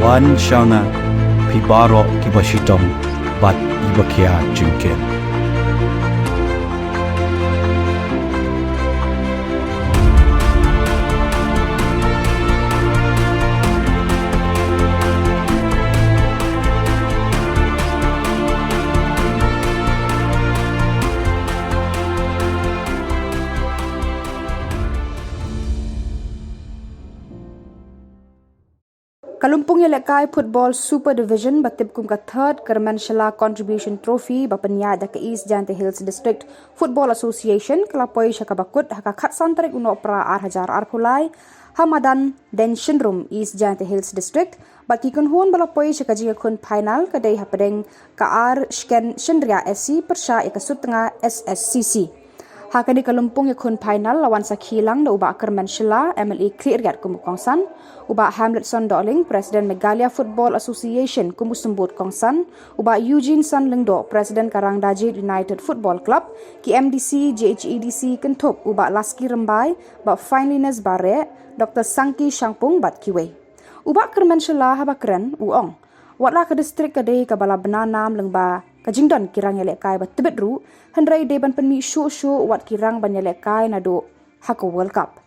wan shanga pibaro kibashitong bat ibakia jingken. Kalumpung ialehkai football super division batip kum ka third Kyrmen Shylla contribution trophy ba pyniaid daka East Jaiñtia Hills District Football Association kelapoi shaka bakut haka khatsan tarik nohprah R.Shkenshynriah madan Deiñshynrum East Jaiñtia Hills District ba kynhun balapoi shaka jingiakhun phainal kadai hapdeng ka R.Shkenshynriah SC pyrshah iaka Sutnga SSCC. Haka di kalumpung ikhun phainal lawan sa Shillong da ubah Kyrmen Shylla MLA Khliehriat kumukongsan, ubah Eugeneson President Meghalaya Football Association kumusembut kongsan, ubah Eugeneson Lyngdoh President Rangdajied United Football Club, ki MDC JHADC kentup ubah Lasky Rymbai, ba Finelyness Bareh, Dr.Sankey Shangpung bat kiwe. Ubah Kyrmen Shylla habakren uong. Watlah ke distrik kadai ka bala benanam lengba kajingdan kirang ialehkai ba tibet ru hendrai deban penmi syu wat kirang ban ialehkai nado Haka World Cup.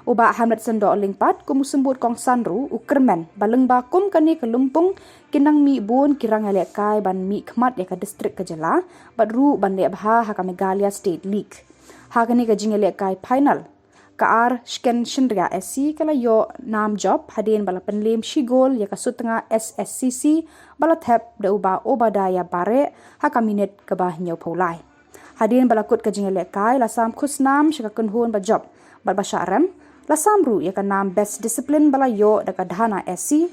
Uba Eugeneson Lyngpat kumusembut kongsan ru Kyrmen balengba kum kani kalumpung kinang mi bon kirang ialehkai ban mi khmat ya ka distrik kajela bat ru ban lebha Haka Meghalaya State League. Haka ni ka jing ialehkai final ka R.Shkenshynriah SC kala yo nam job hadin bala penlim shigol ya ka Sutnga SSCC bala thep da uba obadaya bare haka minute ka bah nyau phaulai. Hadin bala kut ka jing ialehkai lasam khusnam shaka kynhun ba job bal basharem lasam ru ya ka nam best discipline bala yo da ka dhana SC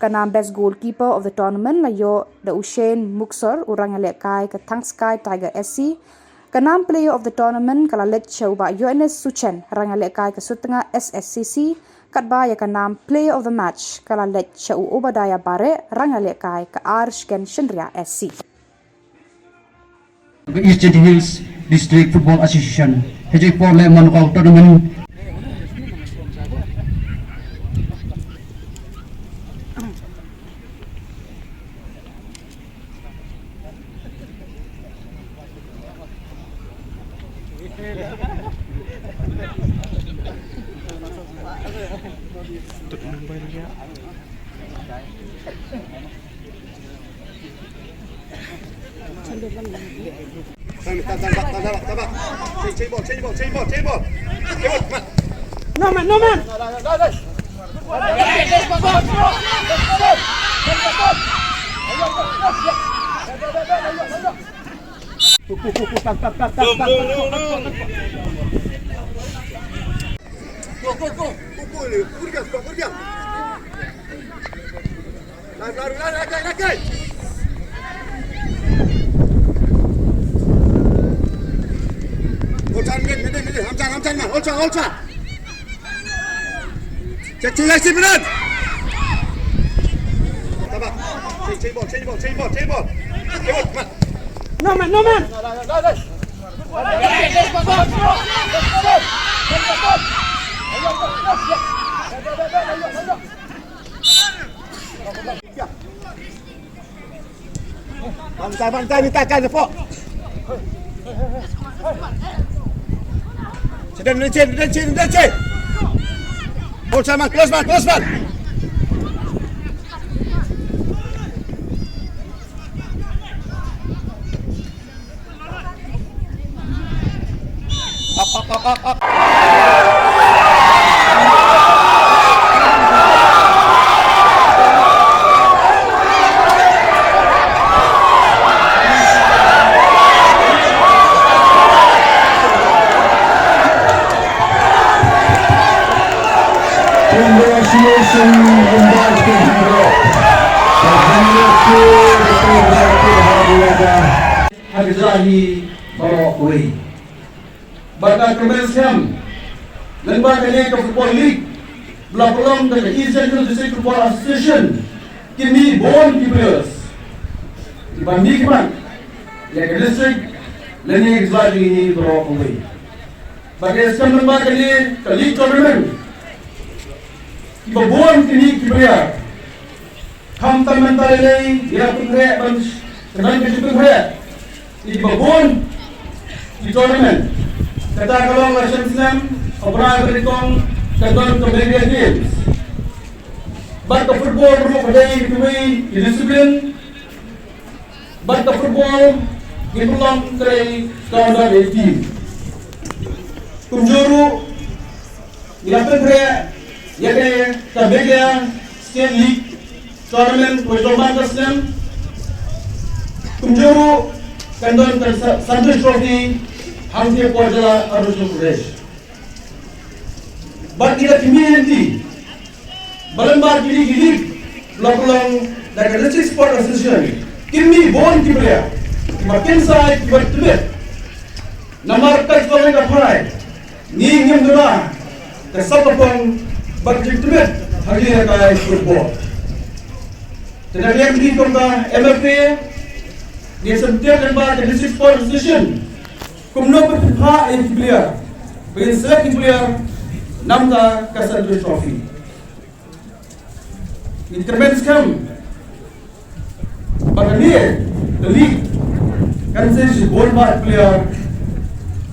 ka nam best goalkeeper of the tournament la yo da Ushen Muksar urang ialehkai ka Sky Tiger SC. Kanam player of the tournament kala let uba Eugeneson rang ialehkai ke Sutnga SSCC katba ya kanam player of the match kala let obadaya bare rang ialehkai ke R.Shkenshynriah SC. East Jaiñtia Hills District Football Association hejai por le manukau tournament No man. Lari. Hamzan man, holca. Cek berat. Tabak. Change ball. No man. Bantai minta kan Pak. Dan hold sama close man. Up. Congratulations, Hadizahi Barokway. Bata Kyrmen Shylla MLA Football League belakang dari East Jaiñtia District Football Association kini born players dibanding kan ya ke district lagi Hadizahi Barokway. Bagi sekarang memang kini league tournament iba born kini player fundamentalmente ia Khliehriat dan Khliehriat di babon di tournament kata kalau Russian Slam operai berikong kata Commonwealth Games but the football rumah kedai kedui disiplin but the football belong kedai tahun 18 kumjuru ia Khliehriat ia kedai Meghalaya State League tournament Western Slam kumjuru kandon Santosh Trophy hamzia kuajala Arunachal Pradesh but ila community balambar gili lokalong dari district sport association kimi bon kibria makin sai bertubet namar tak koleng apai ni ngem dua kesapapong bertubet ialehkai football dan yang di kota MFA dia sentiasa lembar di district sport association kumno berpihak yang player bagi select player namda Santosh Trophy in Kyrmen scam pada dia the league kan saya gold bar player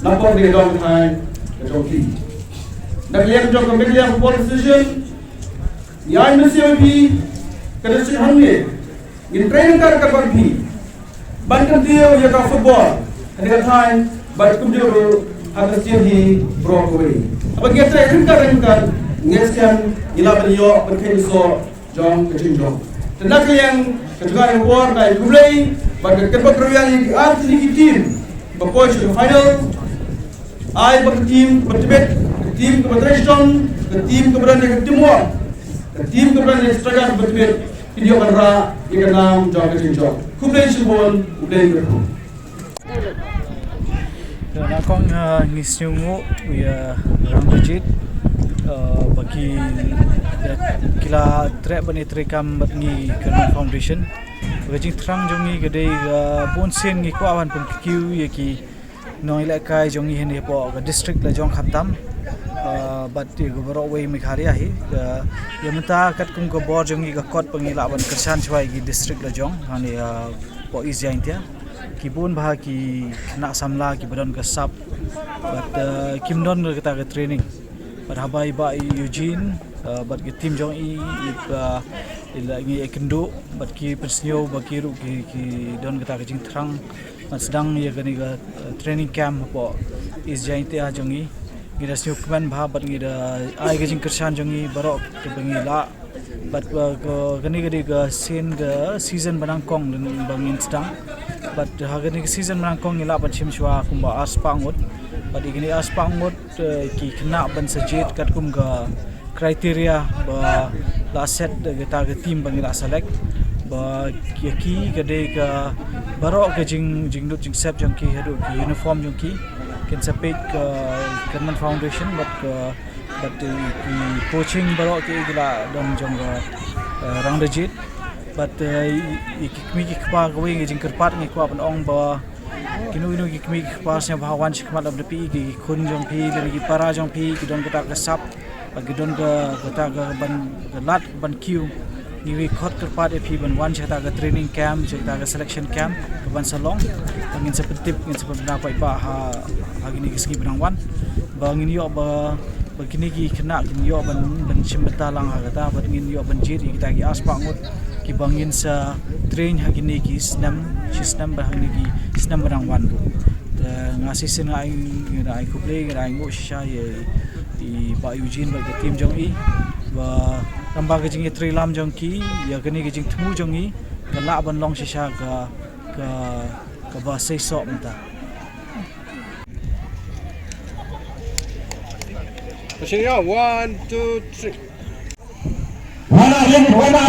nampak dia dalam time the trophy dan lihat juga Meghalaya football association yang masih lebih kedua hanya in training kabar bi bankan dia yang football ada time but kumjuru atas jadi Broadway apa kita ringkan ngeskan ilaban yo berkait so jong kecil tenaga yang kedua yang war dari mulai pada keperluan yang arti tim berpoin ke final ai bertim bertibet tim keberatan tim keberanian timur tim keberanian struggle bertibet video kamera ikan jong kecil kumpulan symbol udah berku nakong ngisnyungu ya Rangdajied bagi kila trek bani trekam batngi Kyrmen Foundation bagi terang jongi gede bonsen ngi ko awan pun kiu yaki no ialehkai jongi hene po ga district la jong khatam bat go Boroway Meghalaya hi ya menta kat kum go bor jongi ga kot pengila ban kersan chwai gi district la jong hani po is Jaiñtia kibun bah ki nak samla ki badan ke sub but kimdon kita ke training but habai ba Eugene but ki tim jong ila ngi ekendo but ki persnyo ba ki ru ki don kita ke jing terang sedang ya gani ga training camp po is Jaiñtia jongi ngira syo kman bah but ngi da ai ke jing kersan jongi barok ke bangila but gani gadi ga sen ga season banangkong dengan bangin sedang but hagani season menangkong ila ban chimshwa kumba aspangut but igini aspangut ki kena ban sajet kat kum ga kriteria ba la set kita ga team bangila select ba ki gade ga barok ga jing dut jing sep jong ki hadu ki uniform jong ki ken sepek Kyrmen Foundation but ki coaching barok ki gila dong jong Rangdajied but ikmi kpa gawe ngijing kerpat ngi kwa pan ong ba kinu ikmi kpa snya bawan shikmat of the pi gi khun jong pi gi para jong pi gidon kata kasap gidon ga kata ga ban lat ban kiu ni wi khot kerpat pi ban wan chata ga training camp chata ga selection camp ban Shillong ngin sepetip ngin sepena pa ipa ha gini giski benang wan ba ngin yo ba begini ki kena ngin yo ban chimbeta lang ha kata bat ngin yo ban jiri kita gi aspa ngut ki bangin sa train hagini ki snam bahani ki snam barang wan ngasi sen ai ku play ngai ngo sha ye i ba Eugene ba team jong i ba tamba ke jing tri lam jong ki ya gani ke jing thmu jong i ka la ban long sha ka ba sei so mta Pushing it on. 1, 2, 3. Wana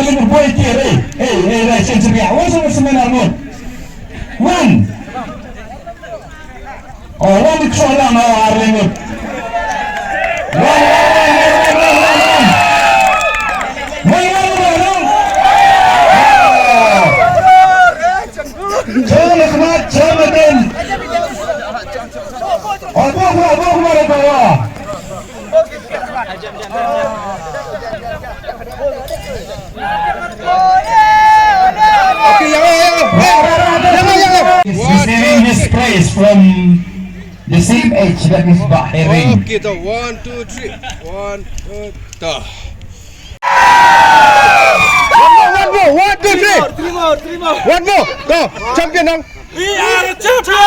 limut boy tiar sen sebiak wasa semenar mun wan wan diksolang awar limut Boleh. Okay, jangan. Is receiving this praise from the same age that is Bahrain. Okay, so 1, 2, 3. 1, 2, 3. One more. 1, 2, 3. 3 more. One more. Go. Champion dong. We are the champion.